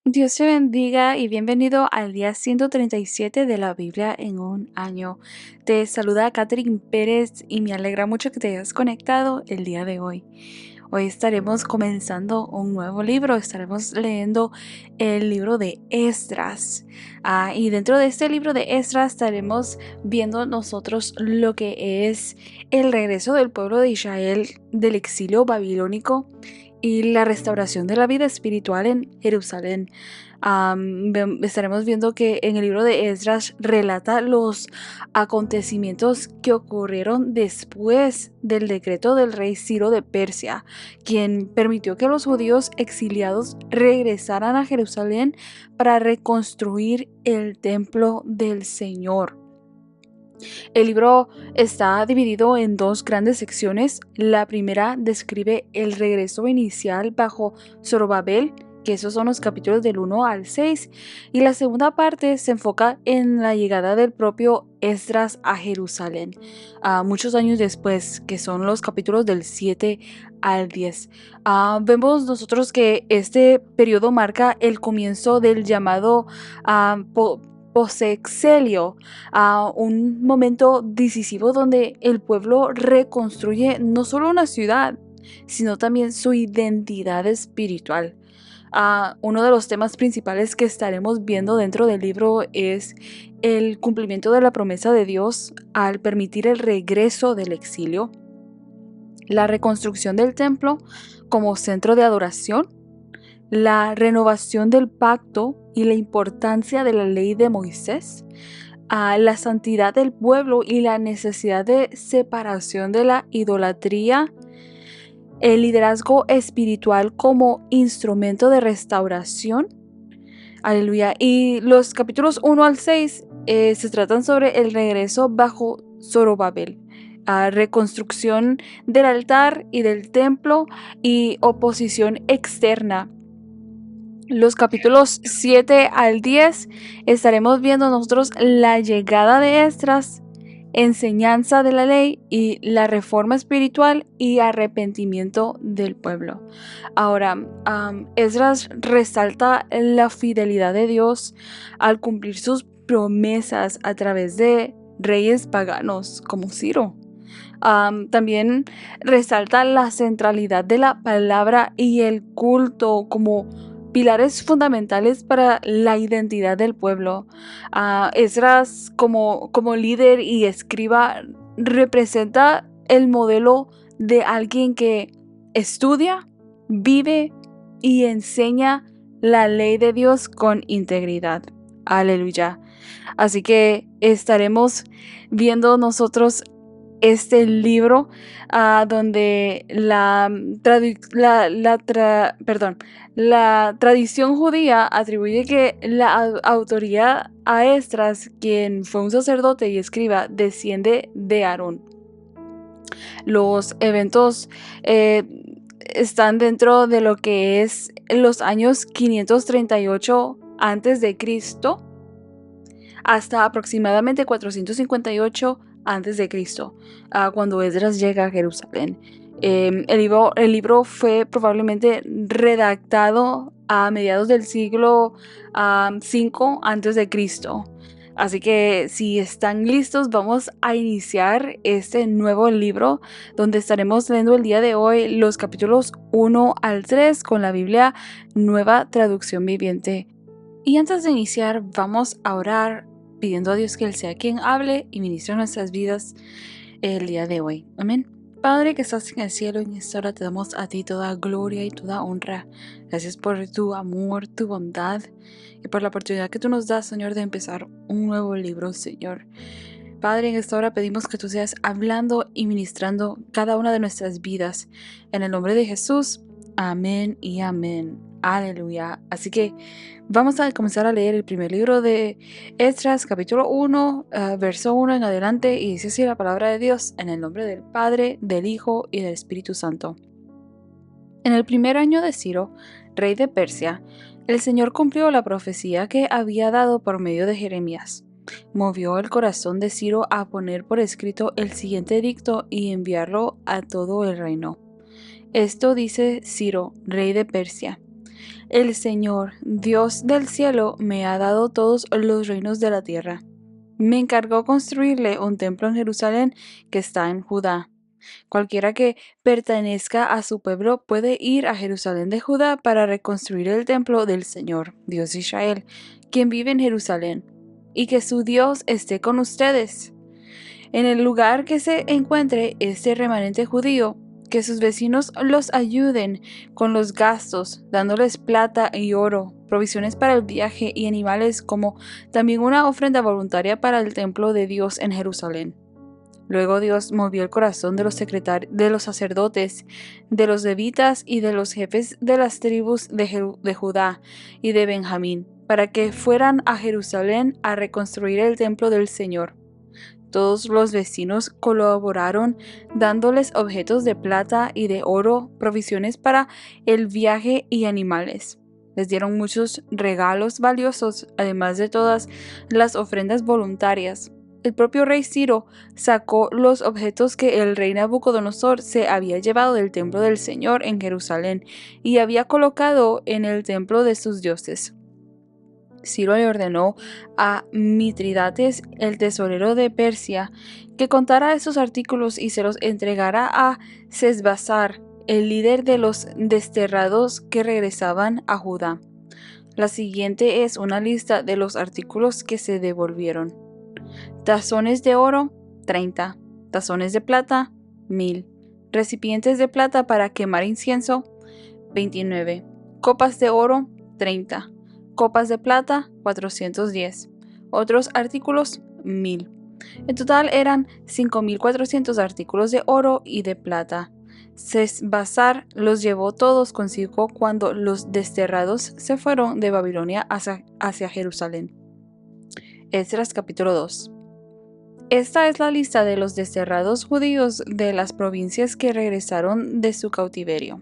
Dios te bendiga y bienvenido al día 137 de la Biblia en un año. Te saluda Catherine Pérez y me alegra mucho que te hayas conectado el día de hoy. Hoy estaremos comenzando un nuevo libro, estaremos leyendo el libro de Esdras. Y dentro de este libro de Esdras estaremos viendo nosotros lo que es el regreso del pueblo de Israel del exilio babilónico y la restauración de la vida espiritual en Jerusalén. Estaremos viendo que en el libro de Esdras relata los acontecimientos que ocurrieron después del decreto del rey Ciro de Persia, quien permitió que los judíos exiliados regresaran a Jerusalén para reconstruir el templo del Señor. El libro está dividido en dos grandes secciones. La primera describe el regreso inicial bajo Zorobabel, que esos son los capítulos del 1 al 6, y la segunda parte se enfoca en la llegada del propio Esdras a Jerusalén, muchos años después, que son los capítulos del 7 al 10. Vemos nosotros que este periodo marca el comienzo del llamado posexelio, a un momento decisivo donde el pueblo reconstruye no solo una ciudad, sino también su identidad espiritual. Uno de los temas principales que estaremos viendo dentro del libro es el cumplimiento de la promesa de Dios al permitir el regreso del exilio, la reconstrucción del templo como centro de adoración, la renovación del pacto y la importancia de la ley de Moisés, la santidad del pueblo y la necesidad de separación de la idolatría, el liderazgo espiritual como instrumento de restauración. Aleluya. Y los capítulos 1 al 6 se tratan sobre el regreso bajo Zorobabel, reconstrucción del altar y del templo y oposición externa. Los capítulos 7 al 10 estaremos viendo nosotros la llegada de Esdras, enseñanza de la ley y la reforma espiritual y arrepentimiento del pueblo. Ahora, Esdras resalta la fidelidad de Dios al cumplir sus promesas a través de reyes paganos como Ciro. También resalta la centralidad de la palabra y el culto como pilares fundamentales para la identidad del pueblo. Esdras como líder y escriba representa el modelo de alguien que estudia, vive y enseña la ley de Dios con integridad. Aleluya. Así que estaremos viendo nosotros este libro donde la tradición judía atribuye que la autoría a Esdras, quien fue un sacerdote y escriba, desciende de Aarón. Los eventos están dentro de lo que es los años 538 antes de Cristo hasta aproximadamente 458 antes de Cristo, cuando Esdras llega a Jerusalén. El libro fue probablemente redactado a mediados del siglo V antes de Cristo. Así que si están listos, vamos a iniciar este nuevo libro donde estaremos leyendo el día de hoy los capítulos 1 al 3 con la Biblia Nueva Traducción Viviente. Y antes de iniciar, vamos a orar pidiendo a Dios que Él sea quien hable y ministre nuestras vidas el día de hoy. Amén. Padre que estás en el cielo, en esta hora te damos a ti toda gloria y toda honra. Gracias por tu amor, tu bondad y por la oportunidad que tú nos das, Señor, de empezar un nuevo libro, Señor. Padre, en esta hora pedimos que tú seas hablando y ministrando cada una de nuestras vidas. En el nombre de Jesús, amén y amén. Aleluya. Así que vamos a comenzar a leer el primer libro de Esdras, capítulo 1, verso 1 en adelante, y dice así la palabra de Dios, en el nombre del Padre, del Hijo y del Espíritu Santo. En el primer año de Ciro, rey de Persia, el Señor cumplió la profecía que había dado por medio de Jeremías. Movió el corazón de Ciro a poner por escrito el siguiente edicto y enviarlo a todo el reino. Esto dice Ciro, rey de Persia: El Señor, Dios del cielo, me ha dado todos los reinos de la tierra. Me encargó construirle un templo en Jerusalén que está en Judá. Cualquiera que pertenezca a su pueblo puede ir a Jerusalén de Judá para reconstruir el templo del Señor, Dios de Israel, quien vive en Jerusalén, y que su Dios esté con ustedes. En el lugar que se encuentre este remanente judío, que sus vecinos los ayuden con los gastos, dándoles plata y oro, provisiones para el viaje y animales, como también una ofrenda voluntaria para el templo de Dios en Jerusalén. Luego Dios movió el corazón de los sacerdotes, de los levitas y de los jefes de las tribus de Judá y de Benjamín, para que fueran a Jerusalén a reconstruir el templo del Señor. Todos los vecinos colaboraron dándoles objetos de plata y de oro, provisiones para el viaje y animales. Les dieron muchos regalos valiosos, además de todas las ofrendas voluntarias. El propio rey Ciro sacó los objetos que el rey Nabucodonosor se había llevado del templo del Señor en Jerusalén y había colocado en el templo de sus dioses. Ciro le ordenó a Mitridates, el tesorero de Persia, que contara esos artículos y se los entregara a Sesbazar, el líder de los desterrados que regresaban a Judá. La siguiente es una lista de los artículos que se devolvieron. Tazones de oro, 30. Tazones de plata, 1000. Recipientes de plata para quemar incienso, 29. Copas de oro, 30. Copas de plata, 410. Otros artículos, 1000. En total eran 5400 artículos de oro y de plata. Sesbazar los llevó todos consigo cuando los desterrados se fueron de Babilonia hacia Jerusalén. Esdras capítulo 2. Esta es la lista de los desterrados judíos de las provincias que regresaron de su cautiverio.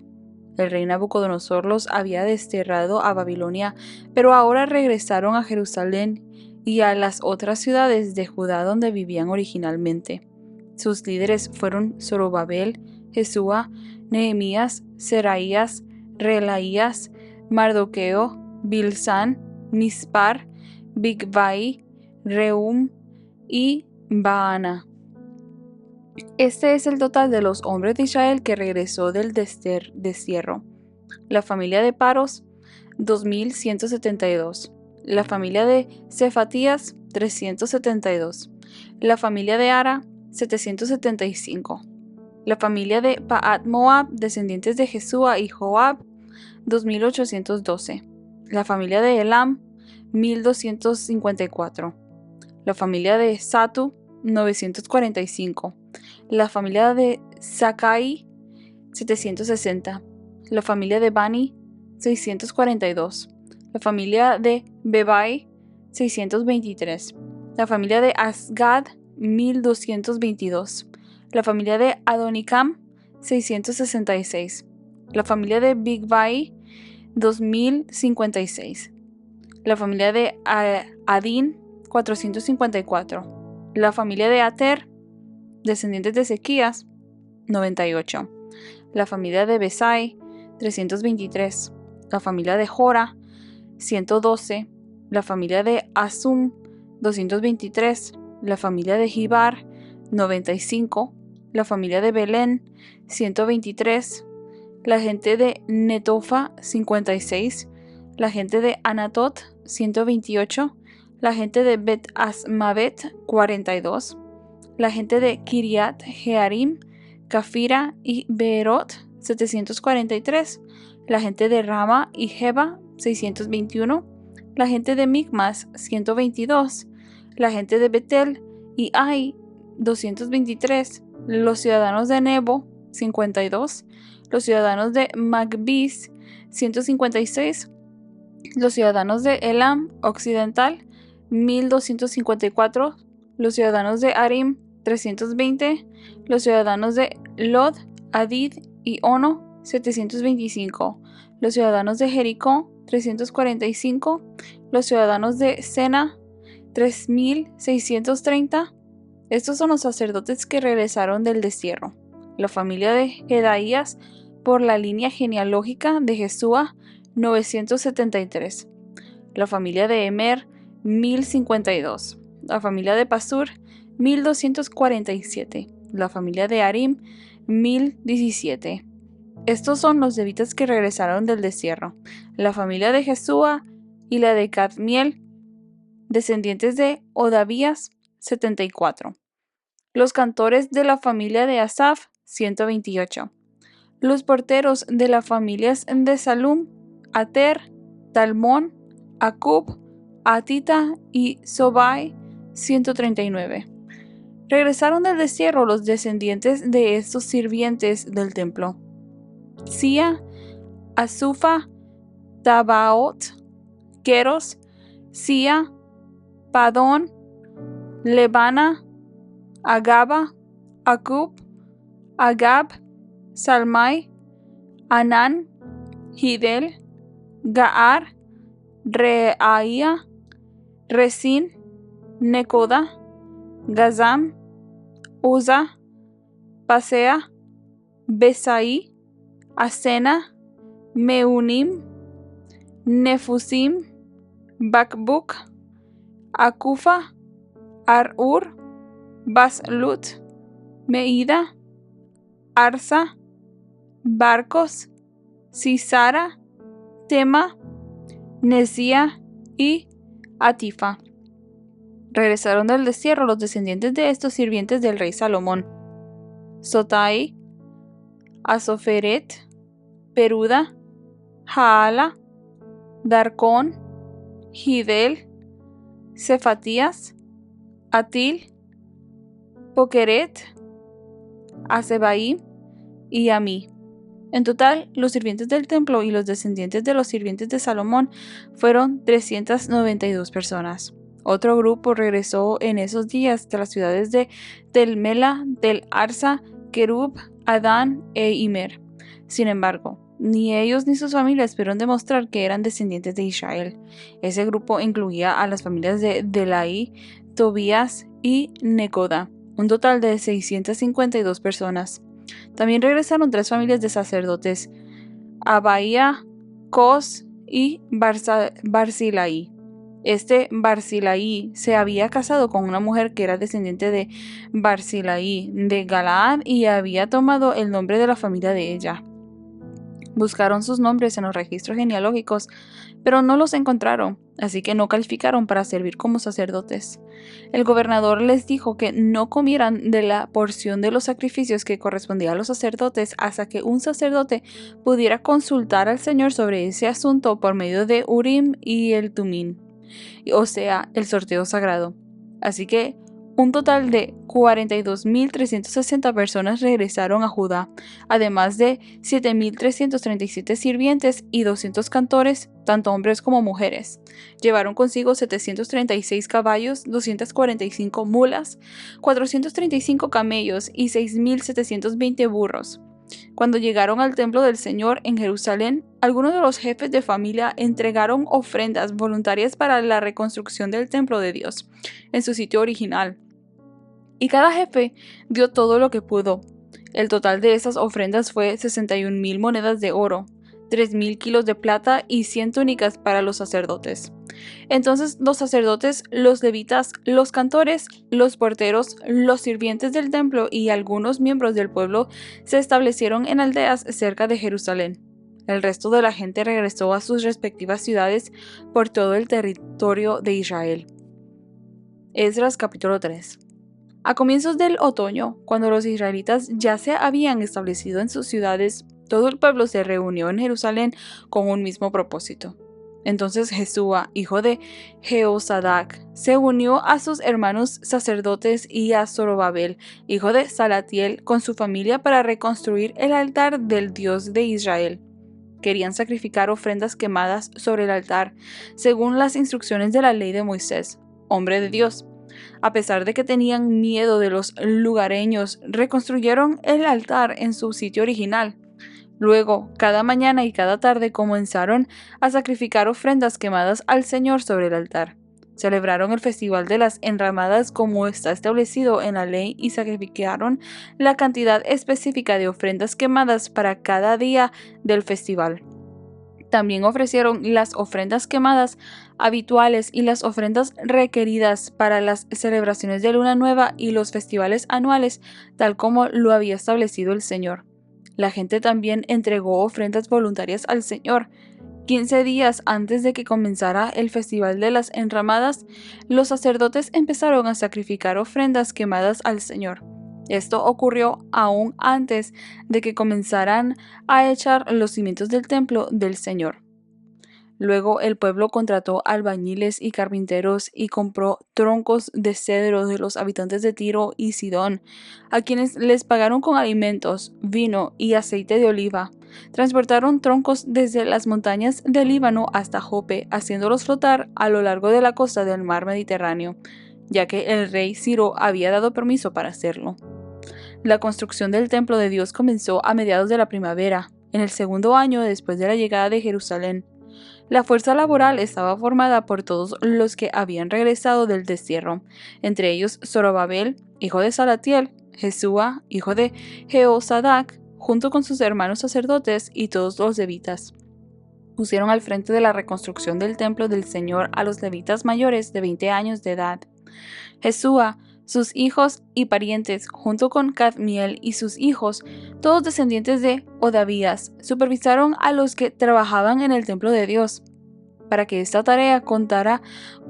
El rey Nabucodonosor los había desterrado a Babilonia, pero ahora regresaron a Jerusalén y a las otras ciudades de Judá donde vivían originalmente. Sus líderes fueron Zorobabel, Jesúa, Nehemías, Seraías, Relaías, Mardoqueo, Bilsán, Mispar, Bigvai, Rehum y Baana. Este es el total de los hombres de Israel que regresó del destierro. La familia de Paros, 2172. La familia de Cefatías, 372. La familia de Ara, 775. La familia de Paat Moab, descendientes de Jesúa y Joab, 2812. La familia de Elam, 1254. La familia de Satu, 945. La familia de Sakai, 760. La familia de Bani, 642. La familia de Bebai, 623. La familia de Asgad, 1222. La familia de Adonicam, 666. La familia de Bigvai, 2056. La familia de Adin, 454. La familia de Ater, descendientes de Ezequías, 98. La familia de Besai, 323. La familia de Jora, 112. La familia de Asum, 223. La familia de Gibar, 95. La familia de Belén, 123. La gente de Netofa, 56. La gente de Anatot, 128. La gente de Bet Asmavet, 42. La gente de Kiriat Jearim, Cafira y Beerot, 743. La gente de Rama y Jeba, 621. La gente de Micmas, 122. La gente de Betel y Ai, 223. Los ciudadanos de Nebo, 52. Los ciudadanos de Magbis, 156. Los ciudadanos de Elam Occidental, 1254. Los ciudadanos de Arim, 320. Los ciudadanos de Lod, Hadid y Ono, 725. Los ciudadanos de Jericó, 345. Los ciudadanos de Sena, 3630. Estos son los sacerdotes que regresaron del destierro. La familia de Jedaías, por la línea genealógica de Jesúa, 973. La familia de Emer, 1052. La familia de Pasur, 1247. La familia de Arim, 1017. Estos son los levitas que regresaron del destierro. La familia de Jesúa y la de Cadmiel, descendientes de Odavías, 74. Los cantores de la familia de Asaf, 128. Los porteros de las familias de Salum, Ater, Talmón, Acub, Atita y Sobai, 139. Regresaron del destierro los descendientes de estos sirvientes del templo: Sia, Asufa, Tabaot, Keros, Sia, Padón, Lebana, Agaba, Acub, Agab, Salmai, Anán, Hidel, Gaar, Reaía, Resín, Necoda, Gazam, Uza, Pasea, Besaí, Asena, Meunim, Nefusim, Bakbuk, Akufa, Arur, Baslut, Meida, Arsa, Barcos, Sisara, Tema, Nesía y Atifa. Regresaron del destierro los descendientes de estos sirvientes del rey Salomón: Sotai, Asoferet, Peruda, Jaala, Darcón, Hidel, Cefatías, Atil, Pokeret, Asebaí y Amí. En total, los sirvientes del templo y los descendientes de los sirvientes de Salomón fueron 392 personas. Otro grupo regresó en esos días de las ciudades de Tel-Mela, Tel-Arsa, Kerub, Adán e Imer. Sin embargo, ni ellos ni sus familias pudieron demostrar que eran descendientes de Israel. Ese grupo incluía a las familias de Delaí, Tobías y Necoda, un total de 652 personas. También regresaron 3 familias de sacerdotes: Abaía, Cos y Barzilai. Este Barzilai se había casado con una mujer que era descendiente de Barzilai de Galaad y había tomado el nombre de la familia de ella. Buscaron sus nombres en los registros genealógicos, pero no los encontraron, así que no calificaron para servir como sacerdotes. El gobernador les dijo que no comieran de la porción de los sacrificios que correspondía a los sacerdotes hasta que un sacerdote pudiera consultar al Señor sobre ese asunto por medio de Urim y el Tumim, o sea, el sorteo sagrado. Así que un total de 42.360 personas regresaron a Judá, además de 7.337 sirvientes y 200 cantores, tanto hombres como mujeres. Llevaron consigo 736 caballos, 245 mulas, 435 camellos y 6.720 burros. Cuando llegaron al templo del Señor en Jerusalén, algunos de los jefes de familia entregaron ofrendas voluntarias para la reconstrucción del templo de Dios en su sitio original. Y cada jefe dio todo lo que pudo. El total de esas ofrendas fue 61,000 monedas de oro, 3,000 kilos de plata y 100 túnicas para los sacerdotes. Entonces los sacerdotes, los levitas, los cantores, los porteros, los sirvientes del templo y algunos miembros del pueblo se establecieron en aldeas cerca de Jerusalén. El resto de la gente regresó a sus respectivas ciudades por todo el territorio de Israel. Esdras capítulo 3. A comienzos del otoño, cuando los israelitas ya se habían establecido en sus ciudades, todo el pueblo se reunió en Jerusalén con un mismo propósito. Entonces Jesúa, hijo de Jehosadac, se unió a sus hermanos sacerdotes y a Zorobabel, hijo de Salatiel, con su familia para reconstruir el altar del Dios de Israel. Querían sacrificar ofrendas quemadas sobre el altar, según las instrucciones de la ley de Moisés, hombre de Dios. A pesar de que tenían miedo de los lugareños, reconstruyeron el altar en su sitio original. Luego, cada mañana y cada tarde comenzaron a sacrificar ofrendas quemadas al Señor sobre el altar. Celebraron el festival de las enramadas como está establecido en la ley y sacrificaron la cantidad específica de ofrendas quemadas para cada día del festival. También ofrecieron las ofrendas quemadas habituales y las ofrendas requeridas para las celebraciones de Luna Nueva y los festivales anuales, tal como lo había establecido el Señor. La gente también entregó ofrendas voluntarias al Señor. 15 días antes de que comenzara el Festival de las Enramadas, los sacerdotes empezaron a sacrificar ofrendas quemadas al Señor. Esto ocurrió aún antes de que comenzaran a echar los cimientos del templo del Señor. Luego el pueblo contrató albañiles y carpinteros y compró troncos de cedro de los habitantes de Tiro y Sidón, a quienes les pagaron con alimentos, vino y aceite de oliva. Transportaron troncos desde las montañas del Líbano hasta Jope, haciéndolos flotar a lo largo de la costa del mar Mediterráneo, ya que el rey Ciro había dado permiso para hacerlo. La construcción del templo de Dios comenzó a mediados de la primavera, en el segundo año después de la llegada de Jerusalén. La fuerza laboral estaba formada por todos los que habían regresado del destierro, entre ellos Zorobabel, hijo de Salatiel, Jesúa, hijo de Jehosadac, junto con sus hermanos sacerdotes y todos los levitas. Pusieron al frente de la reconstrucción del templo del Señor a los levitas mayores de 20 años de edad. Jesúa, sus hijos y parientes, junto con Cadmiel y sus hijos, todos descendientes de Odavías, supervisaron a los que trabajaban en el templo de Dios, para que esta tarea contara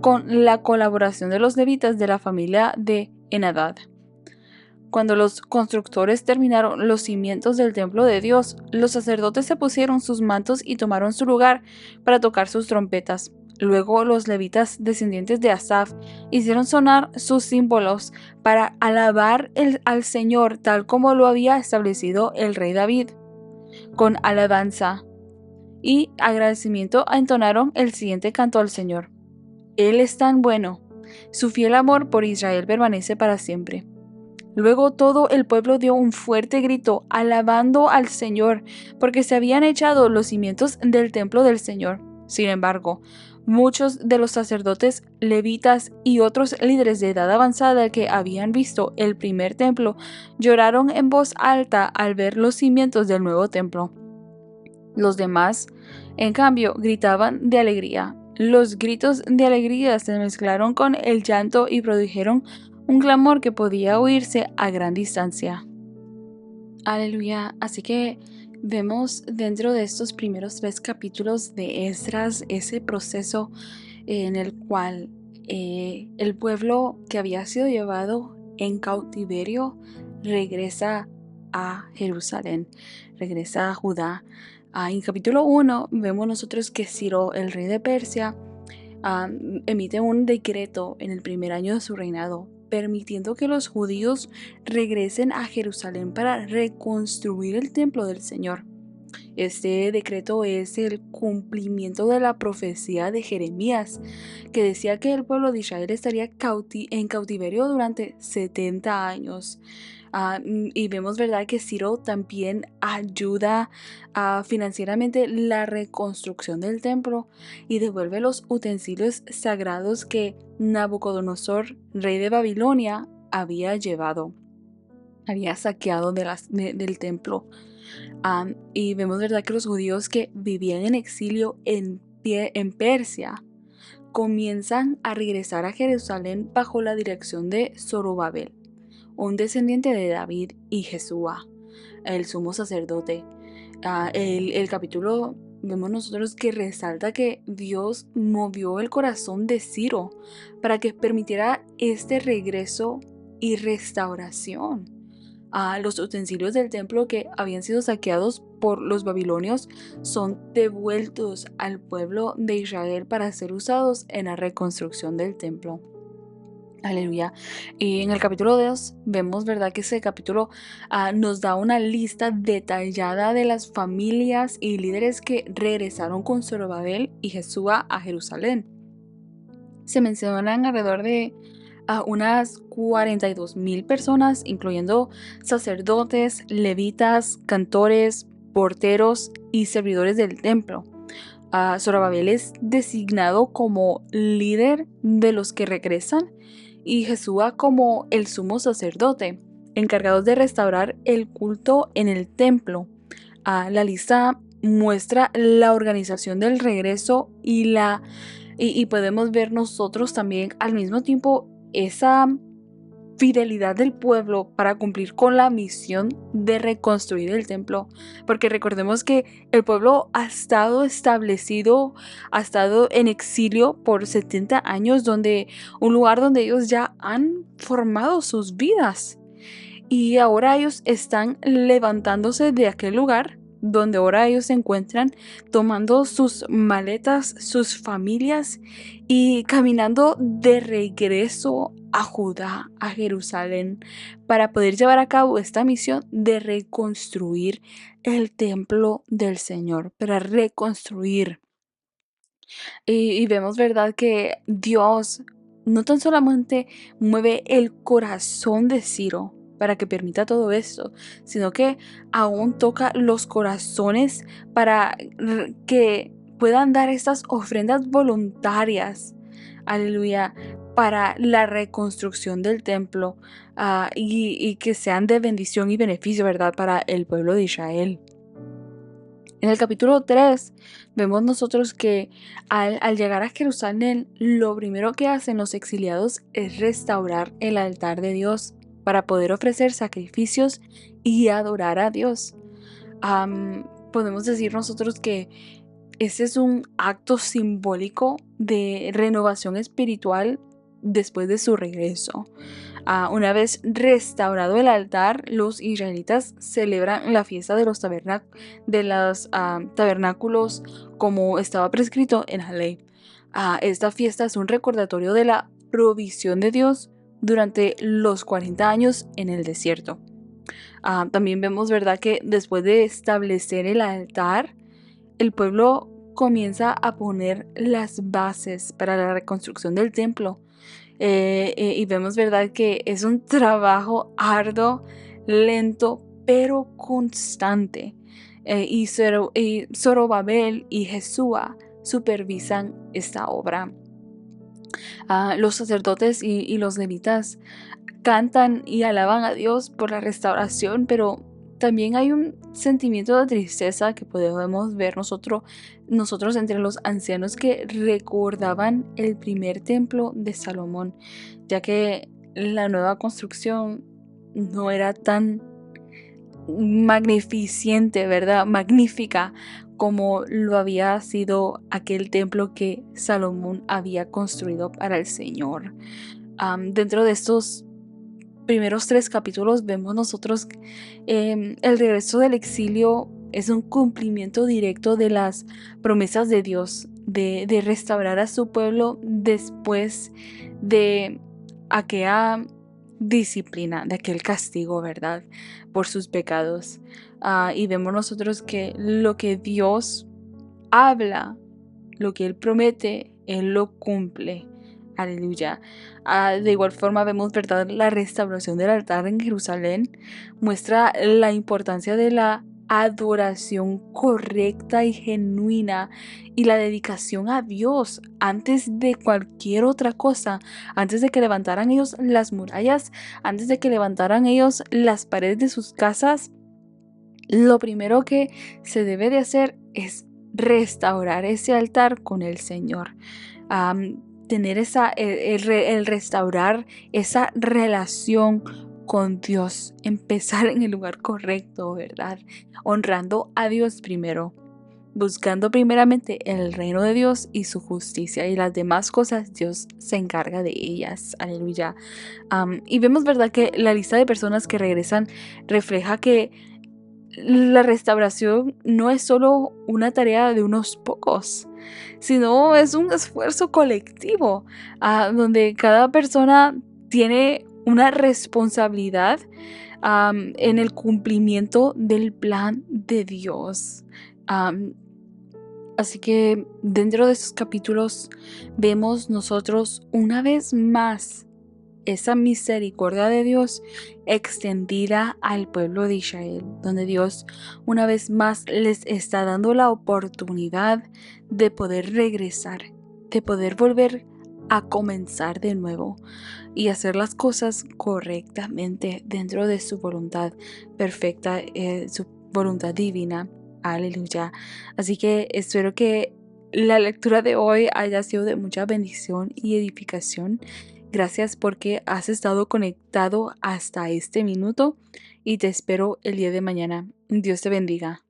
con la colaboración de los levitas de la familia de Henadad. Cuando los constructores terminaron los cimientos del templo de Dios, los sacerdotes se pusieron sus mantos y tomaron su lugar para tocar sus trompetas. Luego los levitas descendientes de Asaf hicieron sonar sus símbolos para alabar al Señor tal como lo había establecido el rey David. Con alabanza y agradecimiento entonaron el siguiente canto al Señor. Él es tan bueno, su fiel amor por Israel permanece para siempre. Luego todo el pueblo dio un fuerte grito, alabando al Señor, porque se habían echado los cimientos del templo del Señor. Sin embargo, muchos de los sacerdotes, levitas y otros líderes de edad avanzada que habían visto el primer templo lloraron en voz alta al ver los cimientos del nuevo templo. Los demás, en cambio, gritaban de alegría. Los gritos de alegría se mezclaron con el llanto y produjeron un clamor que podía oírse a gran distancia. Aleluya. Así que vemos dentro de estos primeros 3 capítulos de Esdras ese proceso en el cual el pueblo que había sido llevado en cautiverio regresa a Jerusalén, regresa a Judá. En capítulo 1 vemos nosotros que Ciro, el rey de Persia, emite un decreto en el primer año de su reinado, permitiendo que los judíos regresen a Jerusalén para reconstruir el templo del Señor. Este decreto es el cumplimiento de la profecía de Jeremías, que decía que el pueblo de Israel estaría en cautiverio durante 70 años. Y vemos, ¿verdad?, que Ciro también ayuda financieramente la reconstrucción del templo y devuelve los utensilios sagrados que Nabucodonosor, rey de Babilonia, había llevado, había saqueado del templo. Y vemos, ¿verdad?, que los judíos que vivían en exilio en Persia comienzan a regresar a Jerusalén bajo la dirección de Zorobabel, un descendiente de David y Jesúa, el sumo sacerdote. El capítulo vemos nosotros que resalta que Dios movió el corazón de Ciro para que permitiera este regreso y restauración. Los utensilios del templo que habían sido saqueados por los babilonios son devueltos al pueblo de Israel para ser usados en la reconstrucción del templo. Aleluya. Y en el capítulo 2 vemos, ¿verdad?, que ese capítulo nos da una lista detallada de las familias y líderes que regresaron con Zorobabel y Jesúa a Jerusalén. Se mencionan alrededor de unas 42,000 personas, incluyendo sacerdotes, levitas, cantores, porteros y servidores del templo. Zorobabel es designado como líder de los que regresan y Jesúa como el sumo sacerdote, encargados de restaurar el culto en el templo. La lista muestra la organización del regreso y podemos ver nosotros también al mismo tiempo esa fidelidad del pueblo para cumplir con la misión de reconstruir el templo, porque recordemos que el pueblo ha estado establecido, ha estado en exilio por 70 años, donde un lugar donde ellos ya han formado sus vidas, y ahora ellos están levantándose de aquel lugar donde ahora ellos se encuentran, tomando sus maletas, sus familias y caminando de regreso a Judá, a Jerusalén, para poder llevar a cabo esta misión de reconstruir el templo del Señor, para reconstruir. Y vemos, ¿verdad?, que Dios no tan solamente mueve el corazón de Ciro para que permita todo esto, sino que aún toca los corazones para que puedan dar estas ofrendas voluntarias, aleluya, para la reconstrucción del templo, y que sean de bendición y beneficio, ¿verdad?, para el pueblo de Israel. En el capítulo 3 vemos nosotros que al llegar a Jerusalén, lo primero que hacen los exiliados es restaurar el altar de Dios para poder ofrecer sacrificios y adorar a Dios. Podemos decir nosotros que ese es un acto simbólico de renovación espiritual después de su regreso. Una vez restaurado el altar, los israelitas celebran la fiesta de los tabernáculos como estaba prescrito en la ley. Esta fiesta es un recordatorio de la provisión de Dios durante los 40 años en el desierto. También vemos, ¿verdad?, que después de establecer el altar, el pueblo comienza a poner las bases para la reconstrucción del templo. Y vemos, ¿verdad?, que es un trabajo arduo, lento, pero constante. Y Zorobabel y Jesúa supervisan esta obra. Los sacerdotes y los levitas cantan y alaban a Dios por la restauración, pero también hay un sentimiento de tristeza que podemos ver nosotros entre los ancianos que recordaban el primer templo de Salomón, ya que la nueva construcción no era tan magnificente, ¿verdad?, magnífica como lo había sido aquel templo que Salomón había construido para el Señor. Dentro de estos primeros 3 capítulos vemos nosotros el regreso del exilio es un cumplimiento directo de las promesas de Dios de restaurar a su pueblo después de aquella disciplina, de aquel castigo, ¿verdad?, por sus pecados. Y vemos nosotros que lo que Dios habla, lo que Él promete, Él lo cumple. Aleluya. De igual forma vemos, ¿verdad?, la restauración del altar en Jerusalén muestra la importancia de la adoración correcta y genuina y la dedicación a Dios antes de cualquier otra cosa, antes de que levantaran ellos las murallas, antes de que levantaran ellos las paredes de sus casas. Lo primero que se debe de hacer es restaurar ese altar con el Señor. Tener el restaurar esa relación con Dios, empezar en el lugar correcto, ¿verdad?, honrando a Dios primero, buscando primeramente el reino de Dios y su justicia, y las demás cosas Dios se encarga de ellas. Aleluya. Y vemos, ¿verdad?, que la lista de personas que regresan refleja que la restauración no es solo una tarea de unos pocos, sino es un esfuerzo colectivo, donde cada persona tiene una responsabilidad en el cumplimiento del plan de Dios. Así que dentro de estos capítulos vemos nosotros una vez más esa misericordia de Dios extendida al pueblo de Israel, donde Dios una vez más les está dando la oportunidad de poder regresar, de poder volver a comenzar de nuevo y hacer las cosas correctamente dentro de su voluntad perfecta, su voluntad divina. Aleluya. Así que espero que la lectura de hoy haya sido de mucha bendición y edificación. Gracias porque has estado conectado hasta este minuto y te espero el día de mañana. Dios te bendiga.